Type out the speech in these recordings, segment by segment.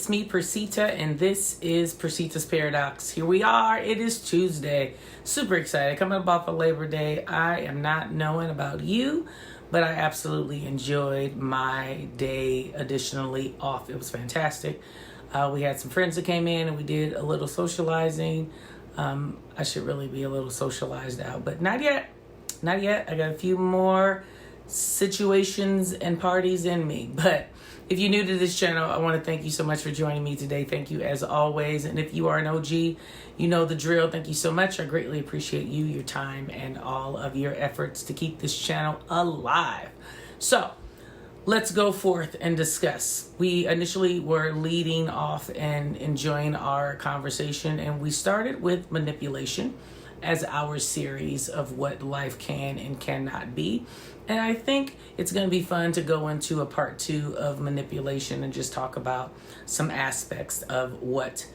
it's me, Percita, and this is Percita's Paradox. Here we are. It is Tuesday. Super excited. Coming up off of Labor Day. I am not knowing about you, but I absolutely enjoyed my day additionally off. It was fantastic. We had some friends that came in and we did a little socializing. I should really be a little socialized out, but not yet. Not yet. I got a few more situations and parties in me, but if you're new to this channel, I want to thank you so much for joining me today. Thank you as always. And if you are an OG, you know the drill. Thank you so much. I greatly appreciate you, your time, and all of your efforts to keep this channel alive. So let's go forth and discuss. We initially were leading off and enjoying our conversation, and we started with manipulation as our series of what life can and cannot be. And I think it's going to be fun to go into a part 2 of manipulation and just talk about some aspects of what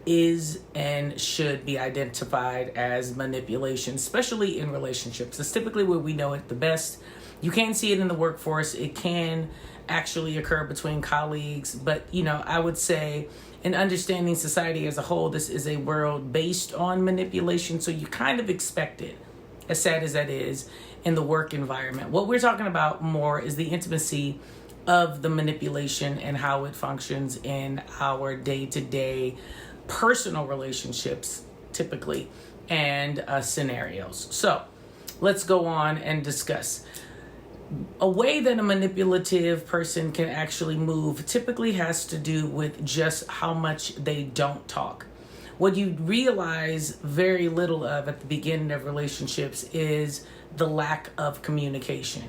is and should be identified as manipulation, especially in relationships. It's typically where we know it the best. You can see it in the workforce. It can actually occur between colleagues. But, I would say in understanding society as a whole, this is a world based on manipulation. So you kind of expect it, as sad as that is, in the work environment. What we're talking about more is the intimacy of the manipulation and how it functions in our day-to-day personal relationships, typically, and scenarios. So let's go on and discuss. A way that a manipulative person can actually move typically has to do with just how much they don't talk. What you realize very little of at the beginning of relationships is the lack of communication.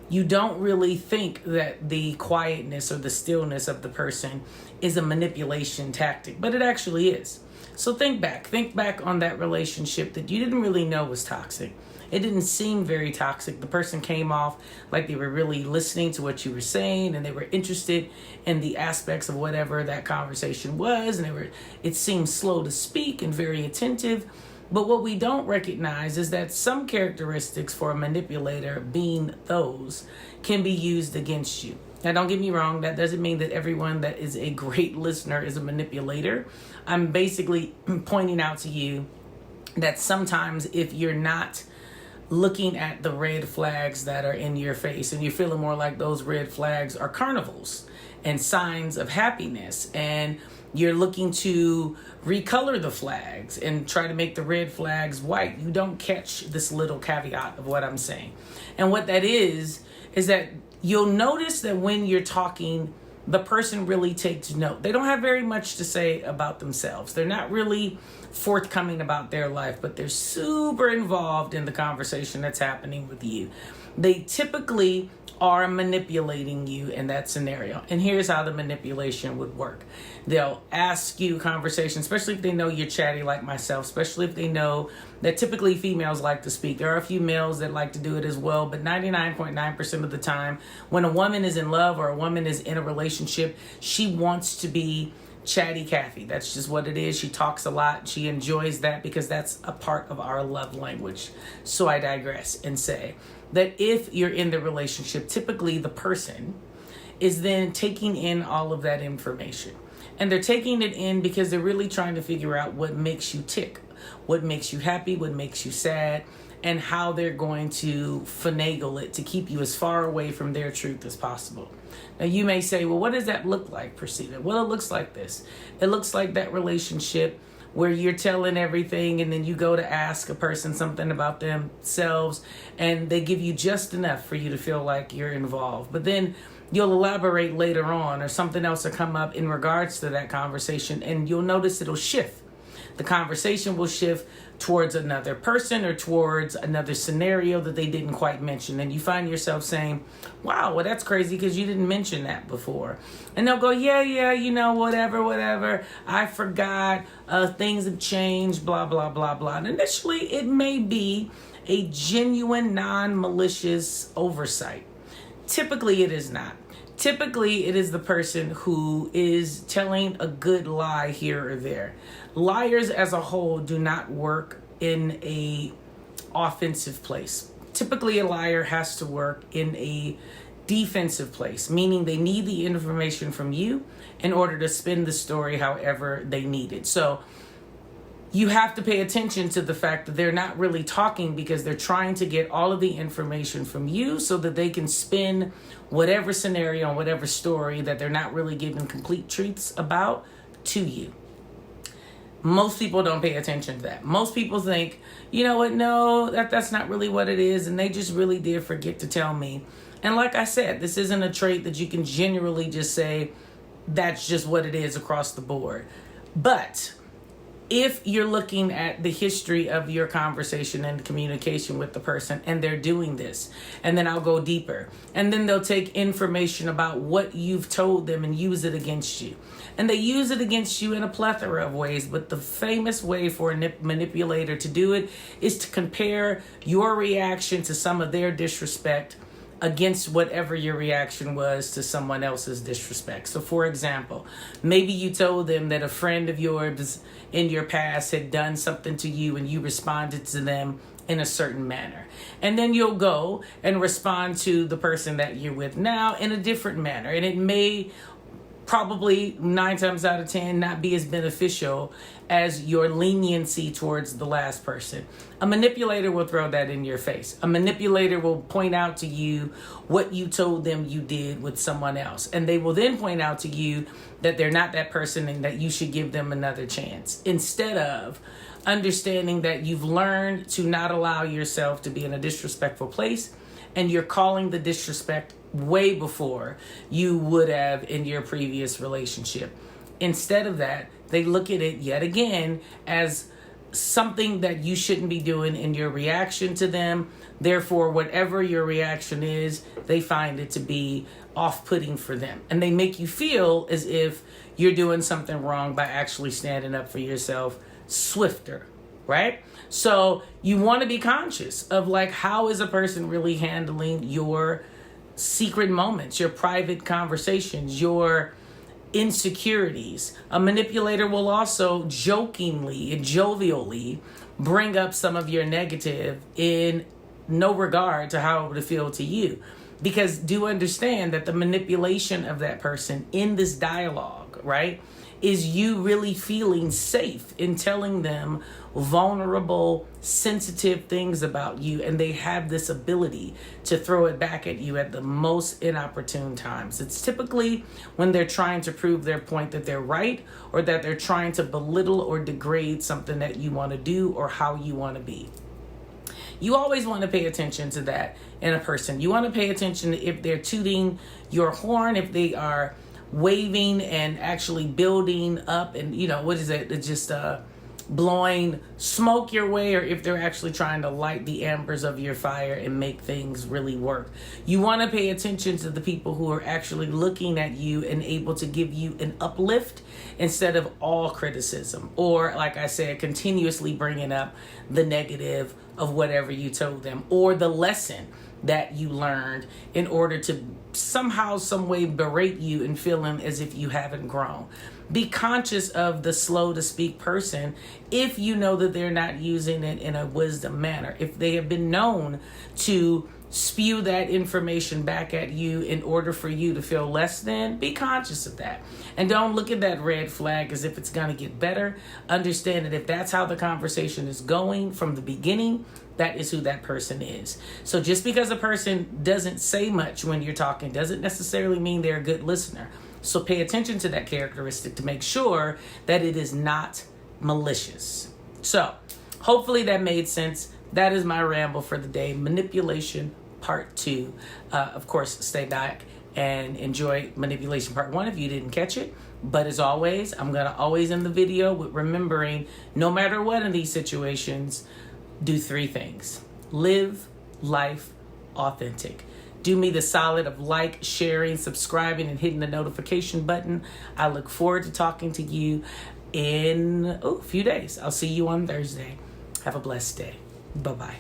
You don't really think that the quietness or the stillness of the person is a manipulation tactic, but it actually is. So think back on that relationship that you didn't really know was toxic. It didn't seem very toxic. The person came off like they were really listening to what you were saying and they were interested in the aspects of whatever that conversation was, and it seemed slow to speak and very attentive. But what we don't recognize is that some characteristics for a manipulator, being those, can be used against you. Now, don't get me wrong, that doesn't mean that everyone that is a great listener is a manipulator. I'm basically pointing out to you that sometimes if you're not looking at the red flags that are in your face and you're feeling more like those red flags are carnivals and signs of happiness, and you're looking to recolor the flags and try to make the red flags white, you don't catch this little caveat of what I'm saying. And what that is that you'll notice that when you're talking, the person really takes note. They don't have very much to say about themselves. They're not really forthcoming about their life, but they're super involved in the conversation that's happening with you. They typically are manipulating you in that scenario. And here's how the manipulation would work. They'll ask you conversation, especially if they know you're chatty like myself, especially if they know that typically females like to speak. There are a few males that like to do it as well, but 99.9% of the time, when a woman is in love or a woman is in a relationship, she wants to be chatty Cathy. That's just what it is. She talks a lot. She enjoys that because that's a part of our love language. So I digress and say that if you're in the relationship, typically the person is then taking in all of that information. And they're taking it in because they're really trying to figure out what makes you tick, what makes you happy, what makes you sad, and how they're going to finagle it to keep you as far away from their truth as possible. Now, you may say, well, what does that look like, Percita? Well, it looks like this. It looks like that relationship where you're telling everything and then you go to ask a person something about themselves and they give you just enough for you to feel like you're involved. But then you'll elaborate later on, or something else will come up in regards to that conversation, and you'll notice it'll shift. The conversation will shift towards another person or towards another scenario that they didn't quite mention. And you find yourself saying, wow, well, that's crazy because you didn't mention that before. And they'll go, yeah, whatever. I forgot. Things have changed, blah, blah, blah, blah. And initially, it may be a genuine, non-malicious oversight. Typically, it is not. Typically, it is the person who is telling a good lie here or there. Liars as a whole do not work in a offensive place. Typically, a liar has to work in a defensive place, meaning they need the information from you in order to spin the story however they need it. So you have to pay attention to the fact that they're not really talking because they're trying to get all of the information from you so that they can spin whatever scenario and whatever story that they're not really giving complete truths about to you. Most people don't pay attention to that. Most people think, you know what, no, that's not really what it is, and they just really did forget to tell me. And like I said, this isn't a trait that you can generally just say that's just what it is across the board. But if you're looking at the history of your conversation and communication with the person and they're doing this, and then I'll go deeper, and then they'll take information about what you've told them and use it against you. And they use it against you in a plethora of ways, but the famous way for a manipulator to do it is to compare your reaction to some of their disrespect against whatever your reaction was to someone else's disrespect. So for example, maybe you told them that a friend of yours in your past had done something to you and you responded to them in a certain manner. And then you'll go and respond to the person that you're with now in a different manner. And it may probably 9 times out of 10 not be as beneficial as your leniency towards the last person. A manipulator will throw that in your face. A manipulator will point out to you what you told them you did with someone else. And they will then point out to you that they're not that person and that you should give them another chance. Instead of understanding that you've learned to not allow yourself to be in a disrespectful place, and you're calling the disrespect way before you would have in your previous relationship. Instead of that, they look at it yet again as something that you shouldn't be doing in your reaction to them. Therefore, whatever your reaction is, they find it to be off-putting for them. And they make you feel as if you're doing something wrong by actually standing up for yourself swifter, right? So you want to be conscious of like, how is a person really handling your secret moments, your private conversations, your insecurities. A manipulator will also jokingly and jovially bring up some of your negative in no regard to how it would feel to you. Because do understand that the manipulation of that person in this dialogue, right, is you really feeling safe in telling them vulnerable, sensitive things about you, and they have this ability to throw it back at you at the most inopportune times. It's typically when they're trying to prove their point that they're right, or that they're trying to belittle or degrade something that you want to do or how you want to be. You always want to pay attention to that in a person. You want to pay attention if they're tooting your horn, if they are waving and actually building up and, what is it? It's just blowing smoke your way, or if they're actually trying to light the embers of your fire and make things really work. You want to pay attention to the people who are actually looking at you and able to give you an uplift instead of all criticism, or like I said, continuously bringing up the negative of whatever you told them or the lesson that you learned in order to somehow, some way berate you and feeling as if you haven't grown. Be conscious of the slow to speak person if you know that they're not using it in a wisdom manner. If they have been known to spew that information back at you in order for you to feel less than, be conscious of that. And don't look at that red flag as if it's going to get better. Understand that if that's how the conversation is going from the beginning, that is who that person is. So just because a person doesn't say much when you're talking doesn't necessarily mean they're a good listener. So pay attention to that characteristic to make sure that it is not malicious. So hopefully that made sense. That is my ramble for the day. Manipulation part 2. Of course, stay back and enjoy manipulation part 1 if you didn't catch it. But as always, I'm going to always end the video with remembering, no matter what in these situations, do 3 things. Live life authentic. Do me the solid of sharing, subscribing, and hitting the notification button. I look forward to talking to you in a few days. I'll see you on Thursday. Have a blessed day. Bye-bye.